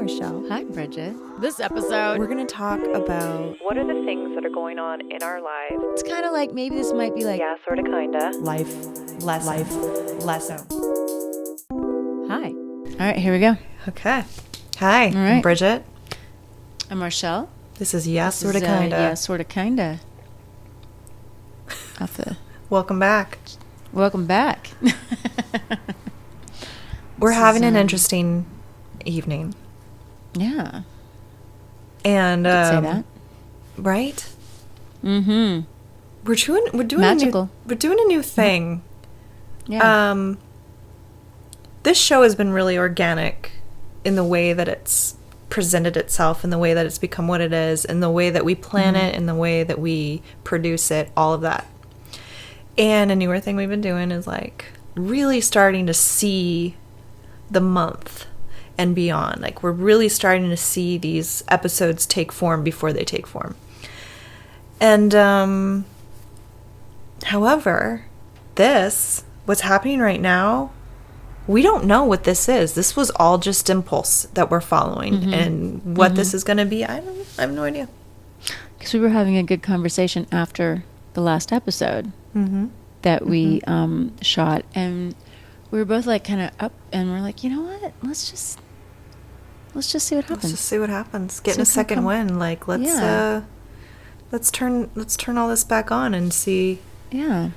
Marshelle. Hi, Bridget. This episode, We're going to talk about what are the things that are going on in our lives? it's kind of like maybe this might be like, Yeah, sorta, kinda. life lesson. Hi. All right, here we go. Okay. Hi, All right. I'm Bridget. I'm Marshelle. This is Yeah, This Sorta, is, Kinda. Yeah, sorta, kinda. Welcome back. Welcome back. We're This having is, an interesting evening. Yeah. And, You could say that. right? Mm-hmm. We're doing Magical. we're doing a new thing. Yeah. This show has been really organic in the way that it's presented itself, in the way that it's become what it is, in the way that we plan it, in the way that we produce it, all of that. And a newer thing we've been doing is like really starting to see the month and beyond. Like we're really starting to see these episodes take form before they take form. And however, what's happening right now, we don't know what this is. This was all just impulse that we're following, and what this is going to be, I have no idea. Because we were having a good conversation after the last episode that we shot, and we were both like kind of up, and we're like, you know what? Let's just see what happens. Let's just see what happens. Getting So a second win. Like let's turn all this back on and see. Yeah.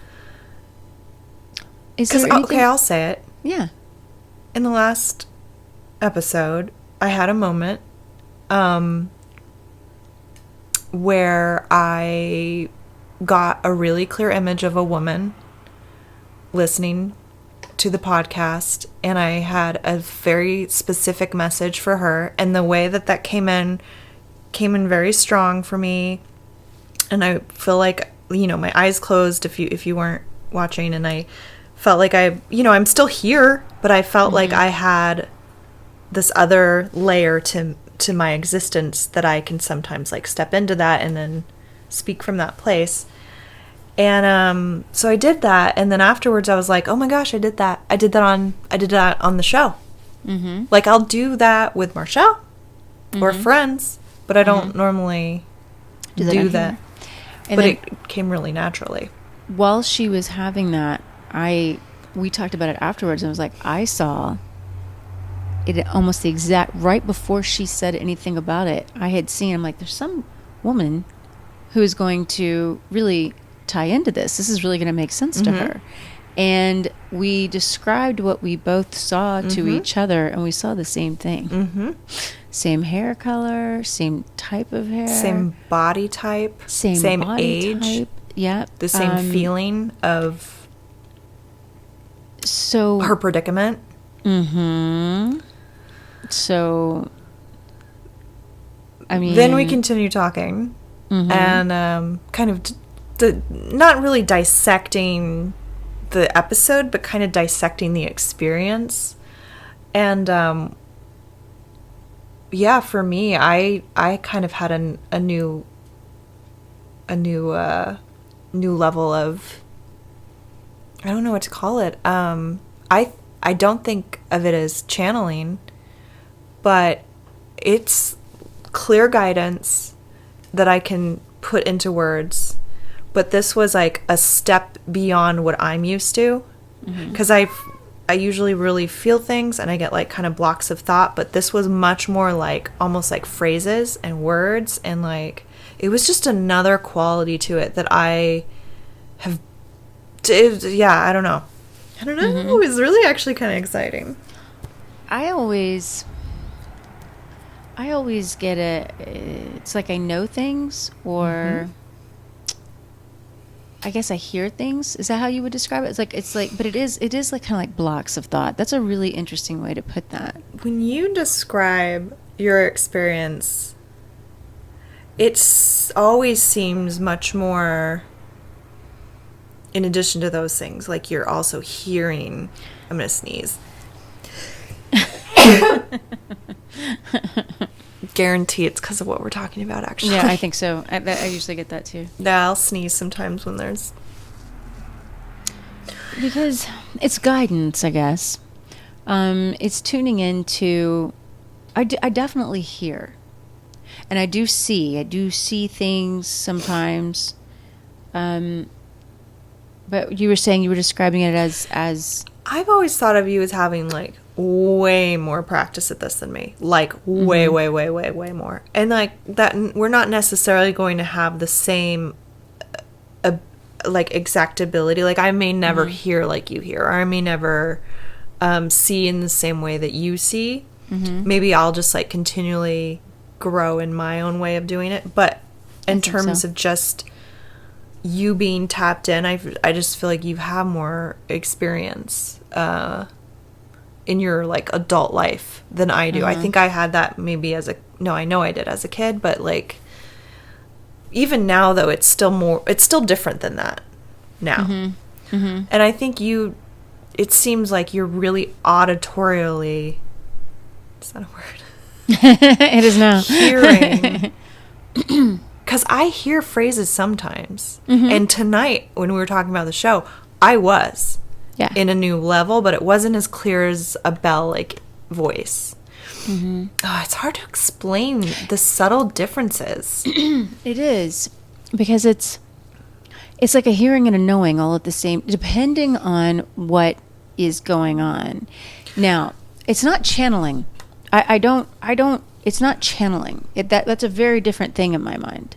Is Because there anything? okay, I'll say it. Yeah. In the last episode, I had a moment where I got a really clear image of a woman listening to the podcast, and I had a very specific message for her, and the way that came in very strong for me, and I feel like, you know, my eyes closed if you weren't watching, and I felt like I'm still here, but I felt like I had this other layer to my existence that I can sometimes like step into that and then speak from that place. And so I did that, and then afterwards I was like, oh my gosh, I did that on the show. Like I'll do that with Marshelle or friends, but I don't normally do that. And But then, it came really naturally. while she was having that, we talked about it afterwards, and I was like, I saw it almost the exact, right before she said anything about it, I had seen, I'm like, there's some woman who is going to really tie into this. This is really going to make sense to her. And we described what we both saw to each other, and we saw the same thing. Same hair color, same type of hair. Same body type. Same body age. type. Yeah. The same feeling of So her predicament. So, I mean, Then we continue talking, and kind of not really dissecting the episode, but kind of dissecting the experience. And yeah, for me, I kind of had a new level of, I don't know what to call it. I don't think of it as channeling, but it's clear guidance that I can put into words. But this was like a step beyond what I'm used to, because I usually really feel things and I get like kind of blocks of thought, but this was much more like almost like phrases and words, and like it was just another quality to it that I have. I don't know. It was really actually kind of exciting. I always get it's like I know things, or I guess I hear things. Is that how you would describe it? It's like, but it is like kind of like blocks of thought. That's a really interesting way to put that. When you describe your experience, it always seems much more, in addition to those things, like you're also hearing. I'm going to sneeze. Guarantee it's because of what we're talking about, actually. Yeah, I think so. I usually get that too. Yeah, I'll sneeze sometimes when there's... Because it's guidance, I guess. It's tuning into I definitely hear. And I do see things sometimes. But you were saying you were describing it as I've always thought of you as having like way more practice at this than me. Like way, way, way, way, way more. And like that, we're not necessarily going to have the same like exact ability. Like I may never hear like you hear, or I may never see in the same way that you see. Maybe I'll just like continually grow in my own way of doing it. But in terms of just you being tapped in, I just feel like you have more experience in your like adult life than I do. I think I had that maybe I know I did as a kid, but like even now though it's still different than that now. And I think it seems like you're really auditorially, is that a word? it is now. Hearing. Because I hear phrases sometimes. And tonight, when we were talking about the show, I was in a new level, but it wasn't as clear as a Belle like voice. Oh, it's hard to explain the subtle differences. It is, because it's like a hearing and a knowing all at the same, depending on what is going on. Now, it's not channeling. It's not channeling. That's a very different thing in my mind.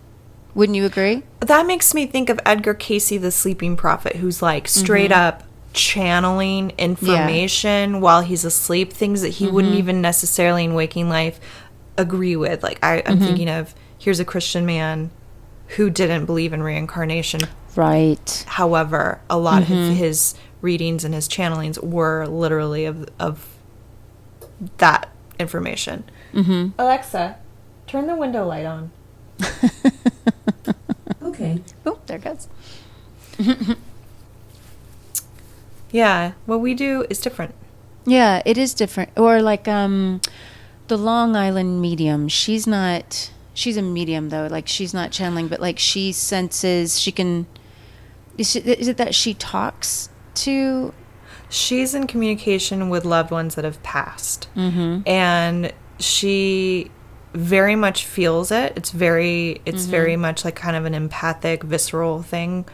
Wouldn't you agree? That makes me think of Edgar Cayce, the sleeping prophet, who's like straight up channeling information while he's asleep, things that he wouldn't even necessarily in waking life agree with. Like I'm thinking of, here's a Christian man who didn't believe in reincarnation. Right. However, a lot of his readings and his channelings were literally of that information. Alexa, turn the window light on. Okay. Oh, there it goes. Yeah, what we do is different. Yeah, it is different. Or like the Long Island medium. She's a medium though. Like she's not channeling, but like she senses, she can, is it that she talks to? She's in communication with loved ones that have passed. And she very much feels it. It's very much like kind of an empathic, visceral thing.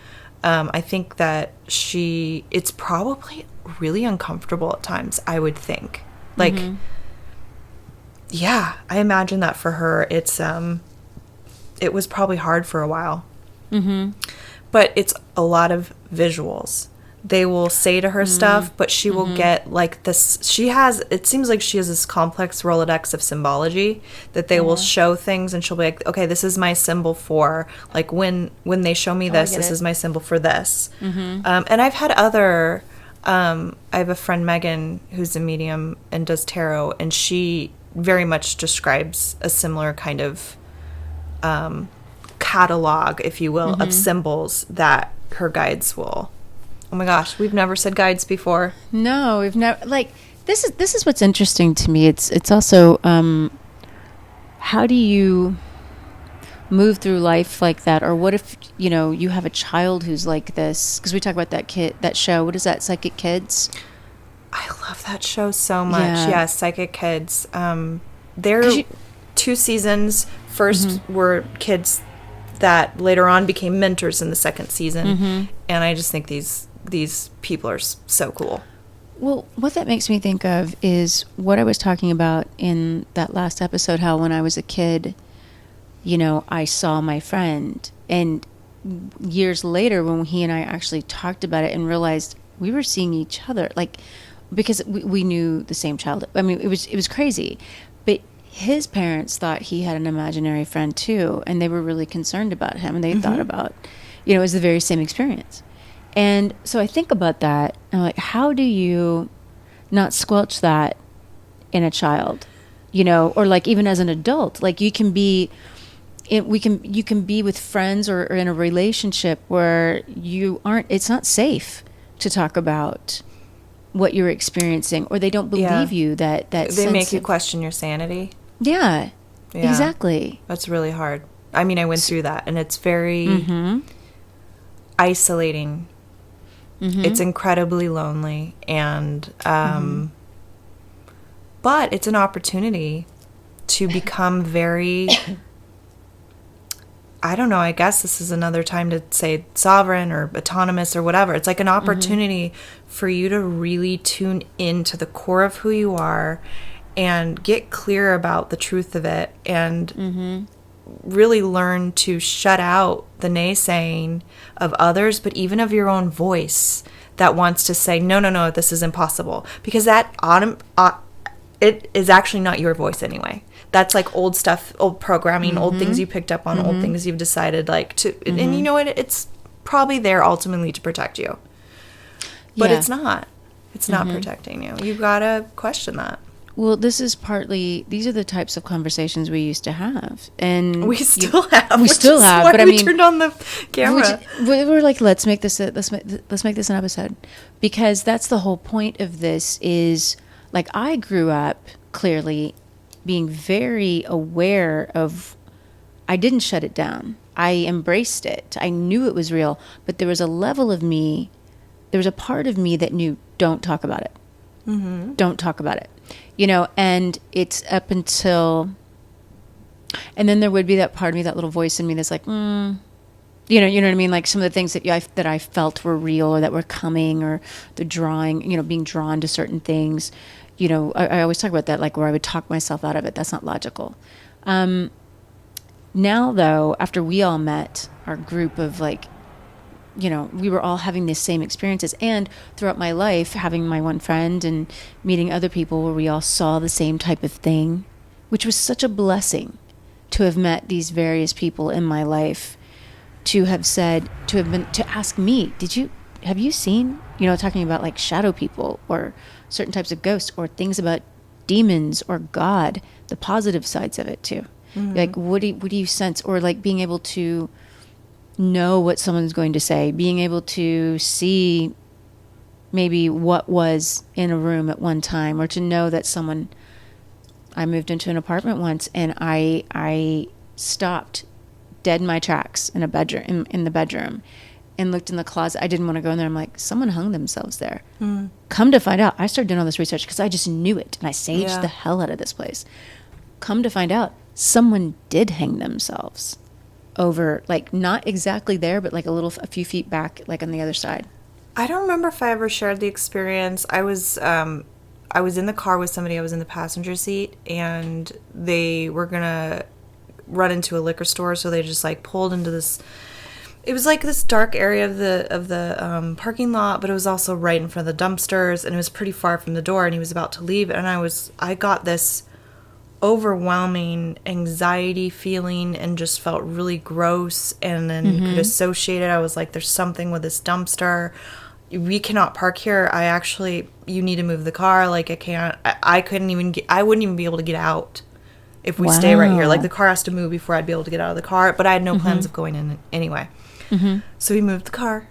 I think that it's probably really uncomfortable at times, I would think. Like, yeah, I imagine that for her, it was probably hard for a while. But it's a lot of visuals. They will say to her stuff, but she will get like this. It seems like she has this complex Rolodex of symbology that they will show things, and she'll be like, okay, this is my symbol for, like, when they show me this is my symbol for this. And I've had I have a friend, Megan, who's a medium and does tarot, and she very much describes a similar kind of catalog, if you will, of symbols that her guides will. Oh my gosh, we've never said guides before. No, we've never. Like this is what's interesting to me. It's also how do you move through life like that? Or what if you have a child who's like this? Because we talk about that show. What is that? Psychic Kids. I love that show so much. Yeah, Psychic Kids. They're 2 seasons. First were kids that later on became mentors in the second season, and I just think these people are so cool. Well, what that makes me think of is what I was talking about in that last episode, how when I was a kid, I saw my friend, and years later when he and I actually talked about it and realized we were seeing each other, like, because we knew the same child. I mean, it was crazy, but his parents thought he had an imaginary friend too, and they were really concerned about him, and they thought about, it was the very same experience. And so I think about that, and I'm like, how do you not squelch that in a child, or like even as an adult? Like you can be with friends or in a relationship where it's not safe to talk about what you're experiencing, or they don't believe you that they make you question your sanity. Yeah, exactly. That's really hard. I mean, I went through that, and it's very isolating. It's incredibly lonely, and but it's an opportunity to become very, I don't know, I guess this is another time to say sovereign or autonomous or whatever. It's like an opportunity for you to really tune into the core of who you are and get clear about the truth of it, and really learn to shut out the naysaying of others, but even of your own voice that wants to say, no, this is impossible. Because that it is actually not your voice anyway. That's like old stuff, old programming, old things you picked up on, old things you've decided like to, and you know what? It's probably there ultimately to protect you. But it's not. It's not protecting you. You gotta question that. Well, these are the types of conversations we used to have. And we still have. We still have, but I mean, turned on the camera. We're like, let's make this an episode, because that's the whole point of this. Is like, I grew up clearly being very aware of, I didn't shut it down. I embraced it. I knew it was real, but there was a level of me, there was a part of me that knew, don't talk about it. Don't talk about it. You know, and it's up until, and then there would be that part of me, that little voice in me that's like, you know what I mean? Like some of the things that I felt were real, or that were coming, or the drawing, you know, being drawn to certain things. You know, I always talk about that, like where I would talk myself out of it. That's not logical. Now, though, after we all met, our group of like, you know, we were all having the same experiences, and throughout my life, having my one friend and meeting other people where we all saw the same type of thing, which was such a blessing to have met these various people in my life, to ask me, have you seen, you know, talking about like shadow people or certain types of ghosts or things about demons or God, the positive sides of it too. Like, what do you sense? Or like being able to know what someone's going to say, being able to see maybe what was in a room at one time, or to know that someone, I moved into an apartment once and I stopped dead in my tracks in a bedroom, in the bedroom, and looked in the closet. I didn't want to go in there. I'm like, someone hung themselves there. Come to find out, I started doing all this research because I just knew it, and I saged the hell out of this place. Come to find out, someone did hang themselves over, like, not exactly there, but like a few feet back, like on the other side. I don't remember if I ever shared the experience. I was in the car with somebody. I was in the passenger seat, and they were gonna run into a liquor store, so they just like pulled into this. It was like this dark area of the parking lot, but it was also right in front of the dumpsters, and it was pretty far from the door. And he was about to leave, and I got this overwhelming anxiety feeling, and just felt really gross, and then could associate it. I was like, there's something with this dumpster. We cannot park here. You need to move the car. Like, I wouldn't even be able to get out if we stay right here. Like, the car has to move before I'd be able to get out of the car, but I had no plans of going in anyway. So he moved the car,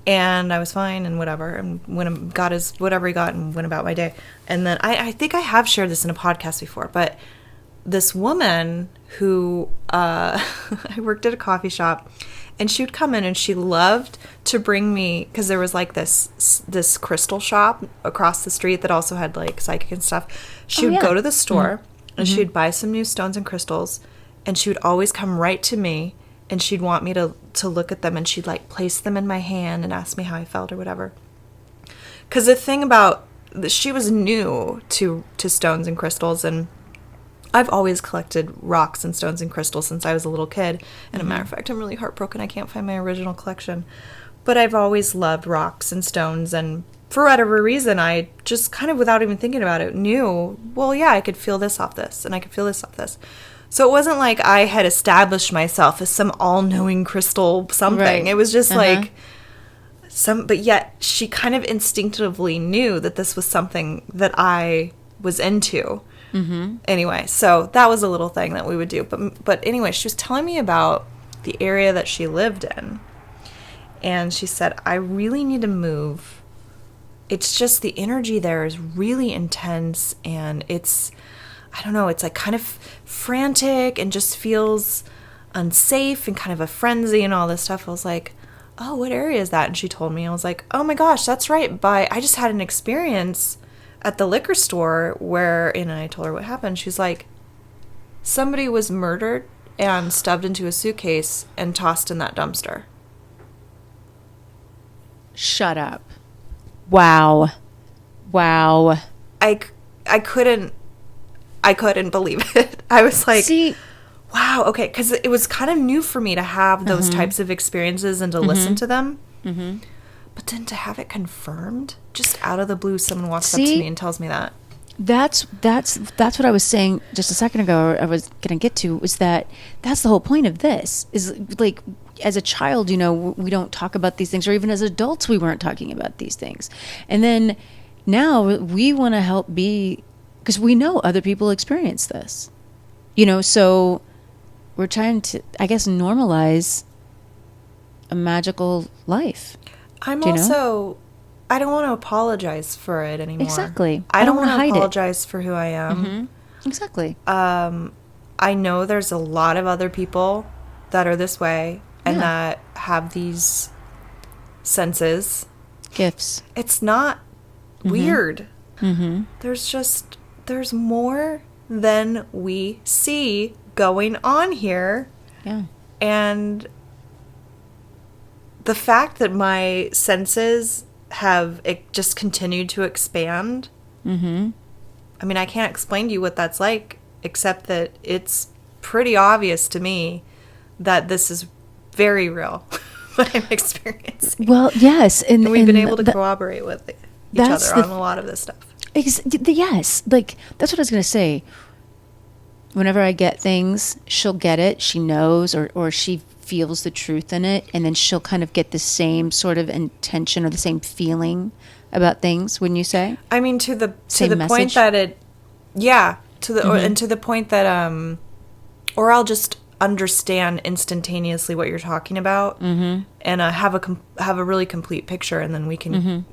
and I was fine and whatever, and got his whatever he got and went about my day. And then I think I have shared this in a podcast before, but this woman who I worked at a coffee shop, and she would come in, and she loved to bring me, because there was like this crystal shop across the street that also had like psychic and stuff. She would go to the store, and she would buy some new stones and crystals, and she would always come right to me, and she'd want me to look at them, and she'd like place them in my hand and ask me how I felt or whatever. Because the thing about, she was new to stones and crystals, and I've always collected rocks and stones and crystals since I was a little kid. And a matter of fact, I'm really heartbroken I can't find my original collection. But I've always loved rocks and stones, and for whatever reason, I just kind of, without even thinking about it, knew, well, yeah, I could feel this off this, and I could feel this off this. So it wasn't like I had established myself as some all-knowing crystal something. Right. It was just like but yet she kind of instinctively knew that this was something that I was into. Anyway, so that was a little thing that we would do. But anyway, she was telling me about the area that she lived in. And she said, I really need to move. It's just the energy there is really intense, and it's, I don't know, it's like kind of frantic and just feels unsafe and kind of a frenzy and all this stuff. I was like, oh, what area is that? And she told me. I was like, oh my gosh, that's right. I just had an experience at the liquor store and I told her what happened. She's like, somebody was murdered and stuffed into a suitcase and tossed in that dumpster. Shut up. Wow. I couldn't believe it. I was like, see, wow, okay, because it was kind of new for me to have those types of experiences and to listen to them. Mm-hmm. But then to have it confirmed, just out of the blue, someone walks up to me and tells me that. That's what I was saying just a second ago. I was going to get to was that's the whole point of this. Is like, as a child, we don't talk about these things, or even as adults, we weren't talking about these things, and then now we want to help because we know other people experience this, so we're trying to, I guess, normalize a magical life. I don't want to apologize for it anymore. Exactly. I don't want to apologize for who I am. Mm-hmm. Exactly. I know there's a lot of other people that are this way and that have these senses. Gifts. It's not weird. Mm-hmm. There's more than we see going on here. Yeah. And the fact that my senses have just continued to expand. Mm-hmm. I mean, I can't explain to you what that's like, except that it's pretty obvious to me that this is very real, what I'm experiencing. Well, yes. And we've been able to cooperate with each other on a lot of this stuff. Yes. Like, that's what I was going to say. Whenever I get things, she'll get it. She knows, or she feels the truth in it, and then she'll kind of get the same sort of intention or the same feeling about things. Wouldn't you say? I mean, to the point that it, and to the point that or I'll just understand instantaneously what you're talking about, and have a really complete picture, and then we can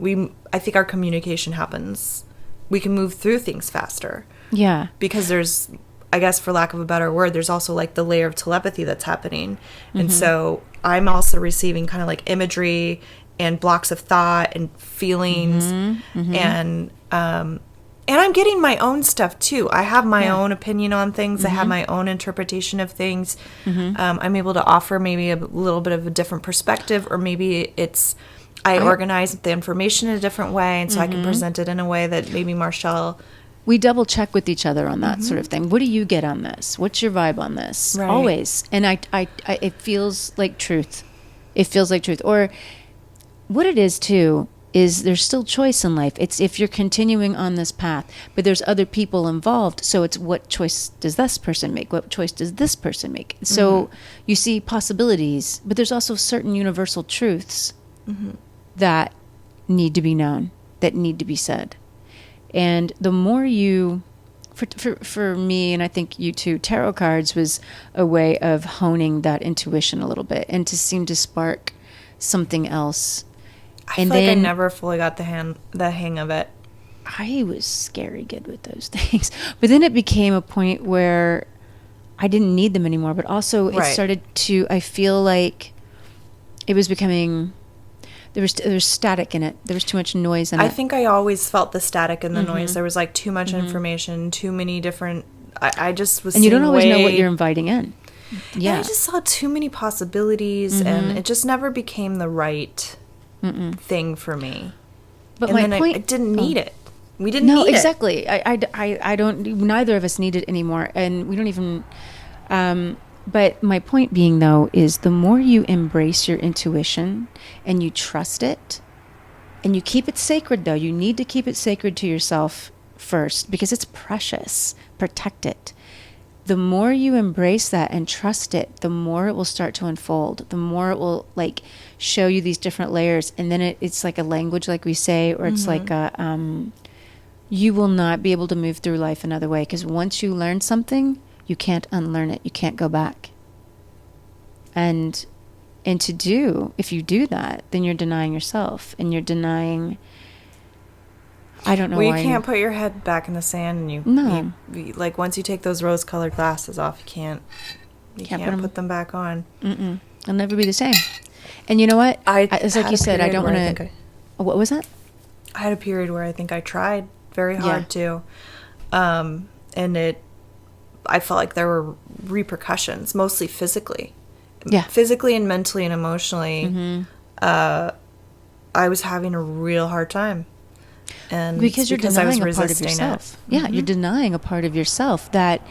I think our communication happens. We can move through things faster. Yeah, because there's, I guess, for lack of a better word, there's also like the layer of telepathy that's happening. And so I'm also receiving kind of like imagery and blocks of thought and feelings. And I'm getting my own stuff too. I have my own opinion on things. I have my own interpretation of things. I'm able to offer maybe a little bit of a different perspective, or maybe it's, I organize the information in a different way, and so I can present it in a way that maybe Marshelle... We double check with each other on that sort of thing. What do you get on this? What's your vibe on this? Right. Always. And I it feels like truth. It feels like truth. Or what it is too is there's still choice in life. It's if you're continuing on this path, but there's other people involved. So it's, what choice does this person make? What choice does this person make? So you see possibilities, but there's also certain universal truths that need to be known, that need to be said. And the more you, for me, and I think you too, tarot cards was a way of honing that intuition a little bit, and to seem to spark something else. I feel like I never fully got the hang of it. I was scary good with those things. But then it became a point where I didn't need them anymore. But also it started to, I feel like it was becoming... There was static in it. There was too much noise in it. I think I always felt the static and the noise. There was like too much information, too many different... I just was... And you don't always know what you're inviting in. Yeah. And I just saw too many possibilities, and it just never became the right thing for me. But and my point... I didn't need it. We didn't need it. No, exactly. I don't... Neither of us need it anymore. And we don't even... But my point being, though, is the more you embrace your intuition and you trust it, and you keep it sacred, though. You need to keep it sacred to yourself first, because it's precious. Protect it. The more you embrace that and trust it, the more it will start to unfold. The more it will, like, show you these different layers. And then it's like a language, like we say, or it's like a... you will not be able to move through life another way, because once you learn something... You can't unlearn it. You can't go back. And if you do that, then you're denying yourself, and you're denying, I don't know why. Well, you can't put your head back in the sand, and you like, once you take those rose-colored glasses off, you can't put them back on. It'll never be the same. And you know what? It's like you said, I don't want to... What was that? I had a period where I think I tried very hard to. And I felt like there were repercussions, mostly physically. Yeah. Physically and mentally and emotionally. Mm-hmm. I was having a real hard time. And Because you're denying I was a part of resisting yourself. it. Yeah, Mm-hmm. you're denying a part of yourself that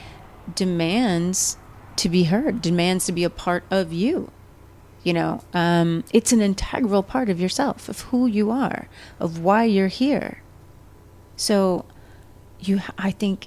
demands to be heard, demands to be a part of you. You know, it's an integral part of yourself, of who you are, of why you're here. So I think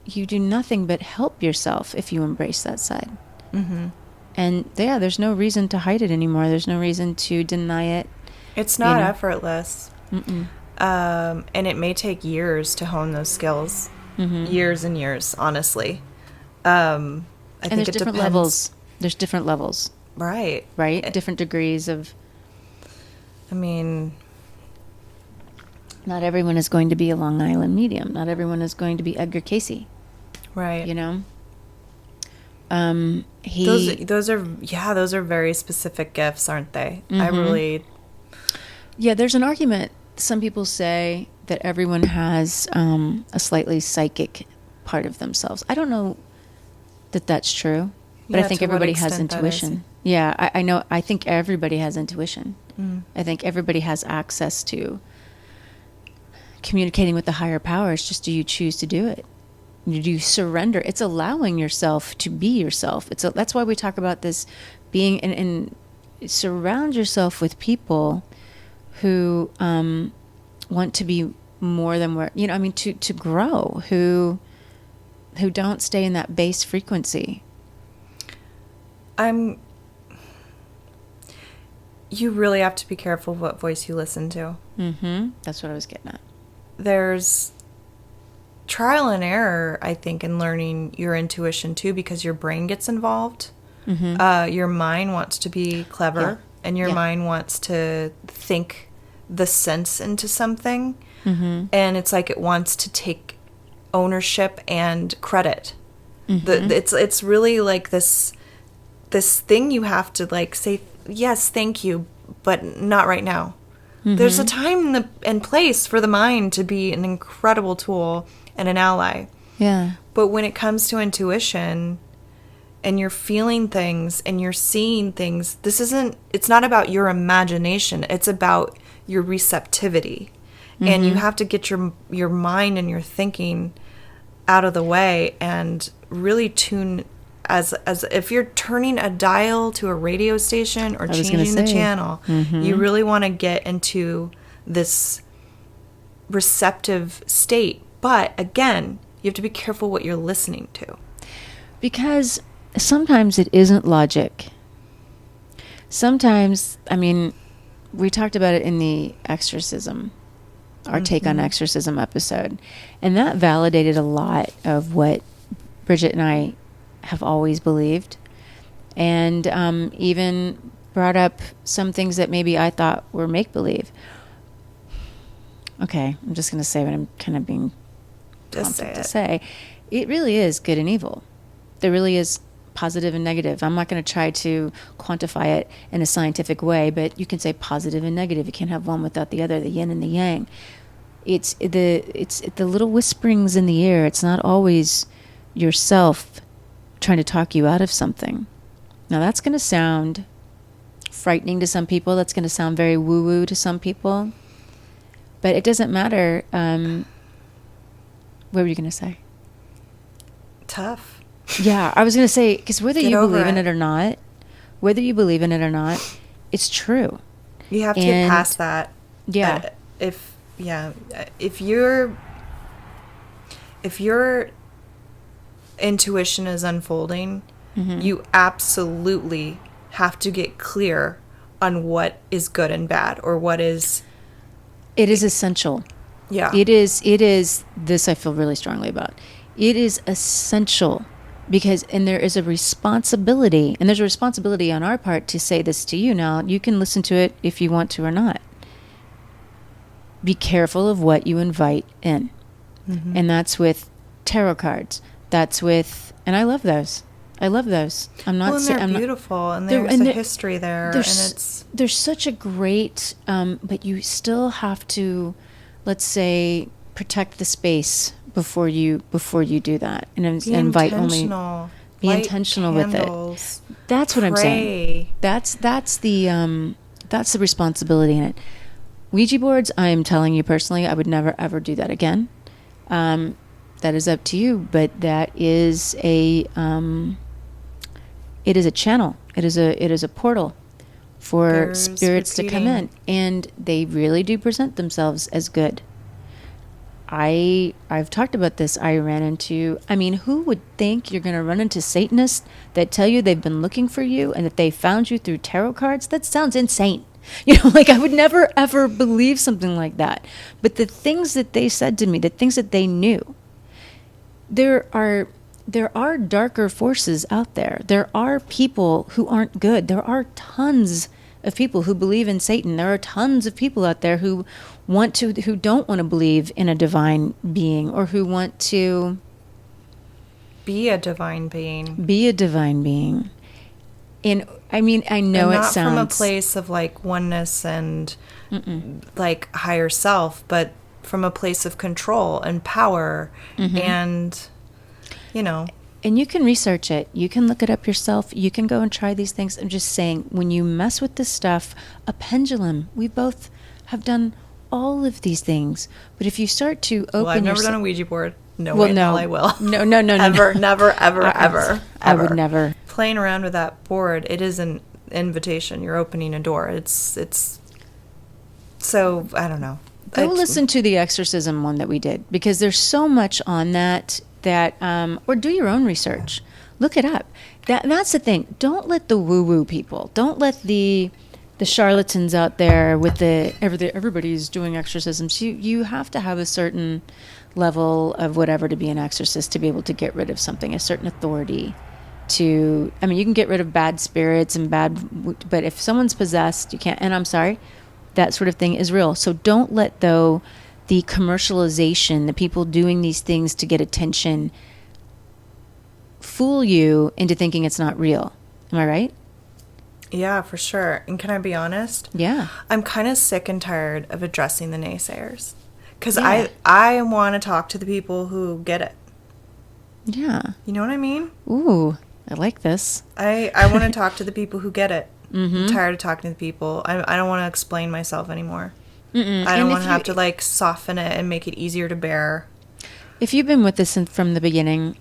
you do nothing but help yourself if you embrace that side. Mm-hmm. And yeah, there's no reason to hide it anymore. There's no reason to deny it. It's not you know? effortless. Mm-mm. And it may take years to hone those skills. Mm-hmm. Years and years, honestly. And there's different levels. There's different levels. Right. Right? Different degrees of... I mean... Not everyone is going to be a Long Island medium. Not everyone is going to be Edgar Cayce. Right. You know? Those are very specific gifts, aren't they? Mm-hmm. I really... Yeah, there's an argument. Some people say that everyone has a slightly psychic part of themselves. I don't know that that's true, but Yeah, I think to what everybody has extent that intuition. is. Yeah, I know. I think everybody has intuition. Mm. I think everybody has access to communicating with the higher powers. Just do you choose to do it? Do you surrender? It's allowing yourself to be yourself. That's why we talk about this being and surround yourself with people who want to be more than where, you know, I mean, to grow, who don't stay in that base frequency. You really have to be careful what voice you listen to. Mm-hmm. That's what I was getting at. There's trial and error, I think, in learning your intuition too, because your brain gets involved. Mm-hmm. Your mind wants to be clever, and your mind wants to think the sense into something. Mm-hmm. And it's like it wants to take ownership and credit. Mm-hmm. It's really like this thing you have to like say, yes, thank you, but not right now. Mm-hmm. There's a time and place for the mind to be an incredible tool and an ally. Yeah. But when it comes to intuition and you're feeling things and you're seeing things, it's not about your imagination. It's about your receptivity. Mm-hmm. And you have to get your mind and your thinking out of the way and really tune as if you're turning a dial to a radio station or changing the channel, mm-hmm. you really want to get into this receptive state. But again, you have to be careful what you're listening to. Because sometimes it isn't logic. Sometimes, I mean, we talked about it in the exorcism, our mm-hmm. take on exorcism episode. And that validated a lot of what Bridget and I have always believed. And even brought up some things that maybe I thought were make-believe. Okay, I'm just going to say what I'm kind of being prompted to say. It really is good and evil. There really is positive and negative. I'm not going to try to quantify it in a scientific way, but you can say positive and negative. You can't have one without the other, the yin and the yang. It's the little whisperings in the air. It's not always yourself trying to talk you out of something. Now, that's going to sound frightening to some people. That's going to sound very woo-woo to some people. But it doesn't matter. What were you going to say? Tough. Yeah, I was going to say, because whether you believe in it or not, whether you believe in it or not, it's true. You have to get past that. Yeah. If your intuition is unfolding, mm-hmm. you absolutely have to get clear on what is good and bad, or what is... It is essential. Yeah. It is, this I feel really strongly about. It is essential because, and there is a responsibility, and there's a responsibility on our part to say this to you now. You can listen to it if you want to or not. Be careful of what you invite in. Mm-hmm. And that's with tarot cards. That's with, and I love those. I'm not saying they're beautiful, and there's a history there, and it's there's such a great, but you still have to, let's say, protect the space before you do that, and Be invite only. intentional. Be Light intentional candles. with it. That's what I'm saying. Pray. That's the responsibility in it. Ouija boards, I am telling you personally, I would never ever do that again. That is up to you, but that is it is a channel. It is a portal for There's spirits to come in, repeating. and they really do present themselves as good. I've talked about this. I ran into, who would think you're going to run into Satanists that tell you they've been looking for you and that they found you through tarot cards? That sounds insane. I would never, ever believe something like that. But the things that they said to me, the things that they knew, there are darker forces out there. There are people who aren't good. There are tons of people who believe in Satan. There are tons of people out there who don't want to believe in a divine being, or who want to Be a divine being. be a divine being. And I know And it not sounds from a place of like oneness and like higher self, but from a place of control and power and And you can research it. You can look it up yourself. You can go and try these things. I'm just saying, when you mess with this stuff, a pendulum, we both have done all of these things. But if you start to open I've never yourself... done a Ouija board. No Well, way in no. hell I will. No. Ever, never, ever, ever. I would never. Playing around with that board, it is an invitation. You're opening a door. It's so, I don't know. Go listen to the exorcism one that we did, because there's so much on that or do your own research. Look it up. That's the thing. Don't let the woo-woo people, don't let the charlatans out there with everybody's doing exorcisms. You have to have a certain level of whatever to be an exorcist, to be able to get rid of something, a certain authority you can get rid of bad spirits and but if someone's possessed, you can't. And I'm sorry, that sort of thing is real. So don't let the commercialization, the people doing these things to get attention, fool you into thinking it's not real. Am I right? Yeah, for sure. And can I be honest? Yeah. I'm kind of sick and tired of addressing the naysayers. Because Yeah. I want to talk to the people who get it. Yeah. You know what I mean? Ooh, I like this. I want to talk to the people who get it. I'm tired of talking to the people. I don't want to explain myself anymore. I don't want to have to like soften it and make it easier to bear. If you've been with us from the beginning,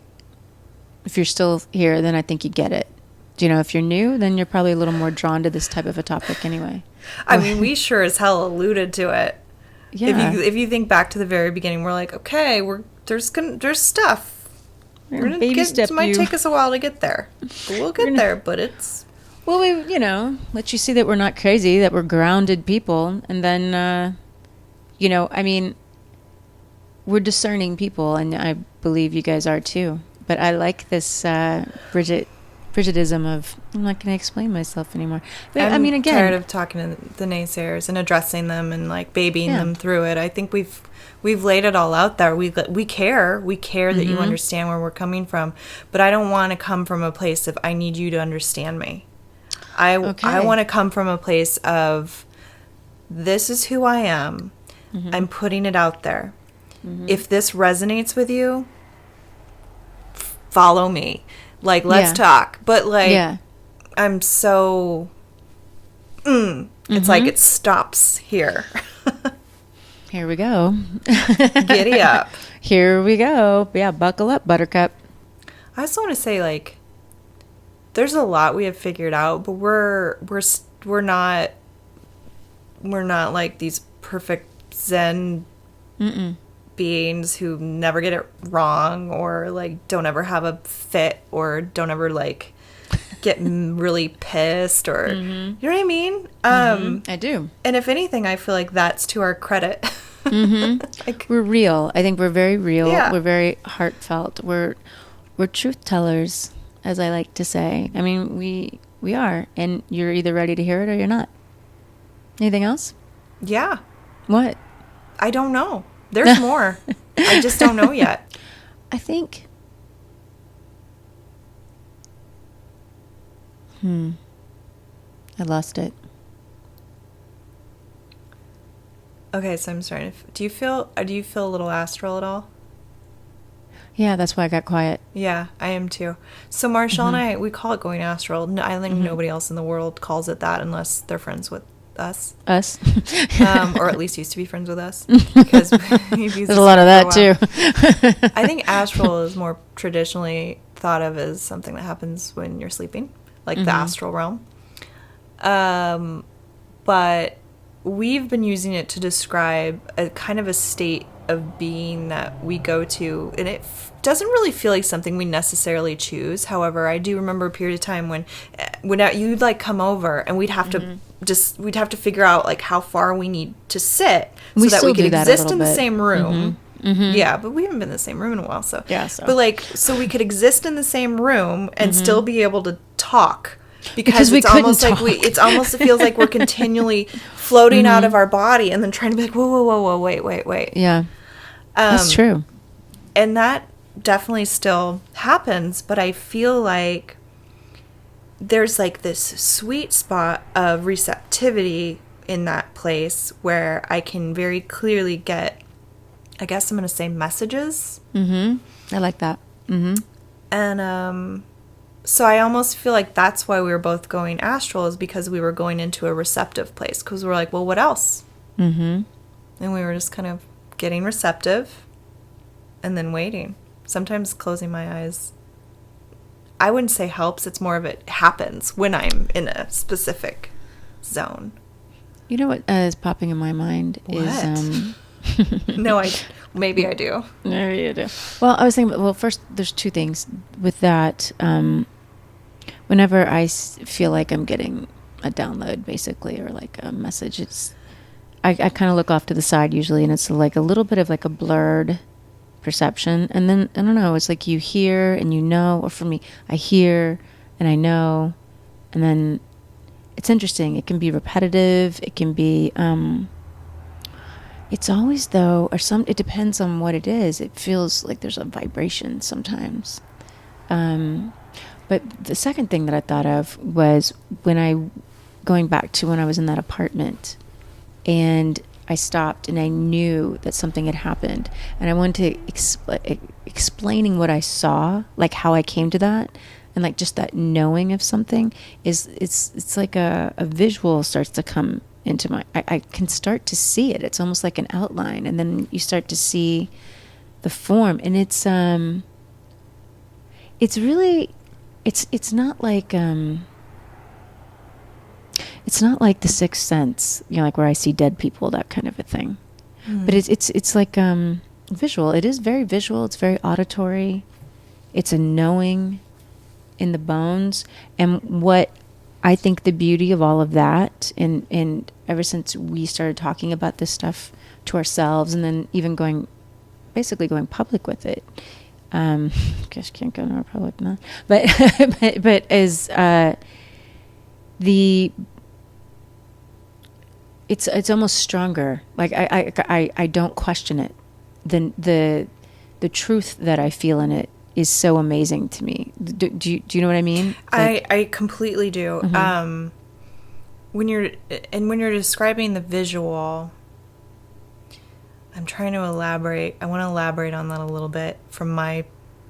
if you're still here, then I think you get it. If you're new, then you're probably a little more drawn to this type of a topic anyway. I mean, we sure as hell alluded to it. Yeah. If you think back to the very beginning, we're like, okay, there's stuff. We're gonna baby step it might you. take us a while to get there. But we'll get there, but it's... Well, we, let you see that we're not crazy, that we're grounded people. And then, we're discerning people, and I believe you guys are too. But I like this Bridgetism of, I'm not going to explain myself anymore. But I'm again, tired of talking to the naysayers and addressing them and like babying them through it. I think we've laid it all out there. We care that you understand where we're coming from, but I don't want to come from a place of I need you to understand me. I want to come from a place of this is who I am. I'm putting it out there. If this resonates with you, follow me. Like, let's talk. But, like, I'm so... It's like it stops here. Here we go. Giddy up. Here we go. Yeah, buckle up, buttercup. I just want to say, like, there's a lot we have figured out, but we're not like these perfect Zen beings who never get it wrong, or like don't ever have a fit, or don't ever like get really pissed, or you know what I mean? I do. And if anything, I feel like that's to our credit. Like, we're real. I think we're very real. Yeah. We're very heartfelt. We're truth tellers, as I like to say. I mean, we are, and you're either ready to hear it or you're not. Anything else? yeah, What? I don't know. There's more. I just don't know yet. I think. I lost it. Okay, so I'm starting to... Do you feel a little astral at all? Yeah, that's why I got quiet. Yeah, I am too. So Marshelle and I, we call it going astral. No, I think nobody else in the world calls it that unless they're friends with us. Or at least used to be friends with us. Because there's a lot of that too. I think astral is more traditionally thought of as something that happens when you're sleeping, like the astral realm. But we've been using it to describe a kind of a state of being that we go to, and it doesn't really feel like something we necessarily choose. However, I do remember a period of time when you'd like come over and we'd have to we'd have to figure out like how far we need to sit so that we could exist in the same room. Yeah, but we haven't been in the same room in a while, so but like so we could exist in the same room and still be able to talk. Because it's almost like it feels like we're continually floating out of our body and then trying to be like, whoa, wait. Yeah, that's true. And that definitely still happens, but I feel like there's like this sweet spot of receptivity in that place where I can very clearly get, I guess I'm going to say, messages. I like that. And, so I almost feel like that's why we were both going astral, is because we were going into a receptive place. Because we're like, well, what else? And we were just kind of getting receptive and then waiting. Sometimes closing my eyes, I wouldn't say helps. It's more of it happens when I'm in a specific zone. You know what is popping in my mind is... No, maybe I do. No, you do. Well, I was thinking, first, there's two things with that. Whenever I feel like I'm getting a download, basically, or like a message, I kind of look off to the side usually, and it's like a little bit of like a blurred perception. And then, I don't know, it's like you hear and you know, or for me, I hear and I know, and then it's interesting. It can be repetitive. It can be... It's always, though, it depends on what it is. It feels like there's a vibration sometimes. But the second thing that I thought of was going back to when I was in that apartment and I stopped and I knew that something had happened. And I went to explaining what I saw, like how I came to that. And like just that knowing of something it's like a visual starts to come into I can start to see it. It's almost like an outline, and then you start to see the form, and it's really it's not like The Sixth Sense, you know, like where I see dead people, that kind of a thing. But it's like visual. It is very visual. It's very auditory. It's a knowing in the bones. And what I think the beauty of all of that, and ever since we started talking about this stuff to ourselves, and then even going public with it, guess can't go nowhere public now, but is it's almost stronger. Like I don't question it. The truth that I feel in it is so amazing to me. Do you know what I mean? Like, I completely do. When you're describing the visual, I'm trying to elaborate. I want to elaborate on that a little bit from my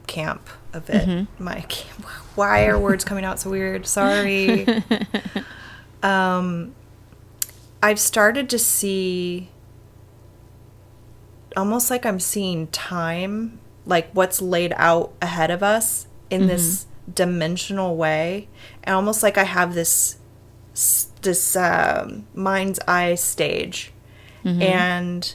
camp of it. My camp. Why are words coming out so weird? Sorry. I've started to see almost like I'm seeing time, like what's laid out ahead of us in this dimensional way, and almost like I have this mind's eye stage, and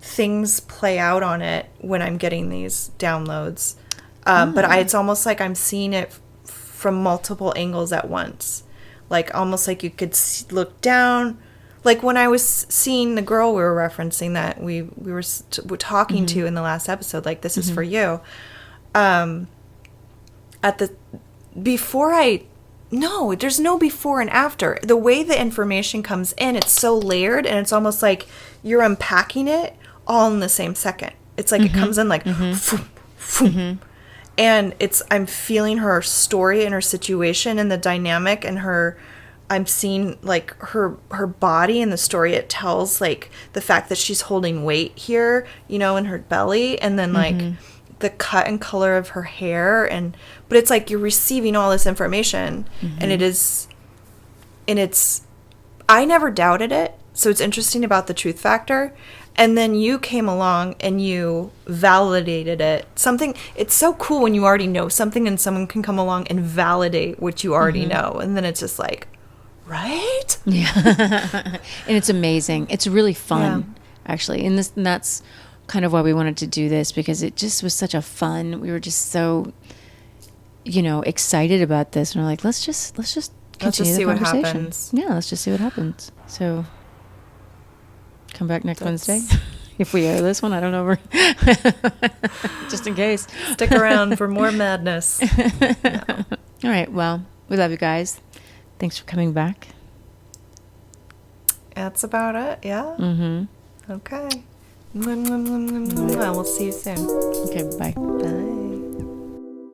things play out on it when I'm getting these downloads. But it's almost like I'm seeing it from multiple angles at once, like almost like you could look down. Like when I was seeing the girl we were referencing that we were talking to in the last episode, like this is for you. There's no before and after. The way the information comes in, it's so layered, and it's almost like you're unpacking it all in the same second. It's like it comes in like, and I'm feeling her story and her situation and the dynamic and I'm seeing like her body and the story it tells, like the fact that she's holding weight here, you know, in her belly, and then like the cut and color of her hair, but it's like you're receiving all this information, and it's I never doubted it. So it's interesting about the truth factor. And then you came along and you validated it. It's so cool when you already know something and someone can come along and validate what you already know. And then it's just like, right? Yeah. And it's amazing. It's really fun, actually. And that's kind of why we wanted to do this, because it just was such a fun, we were just so, excited about this. And we're like, let's just continue the conversation. What happens. Yeah, let's just see what happens. So come back next Wednesday. If we air this one, I don't know. Just in case. Stick around for more madness. No. All right. Well, we love you guys. Thanks for coming back. That's about it. Yeah. Okay. We'll see you soon. Okay. Bye. Bye.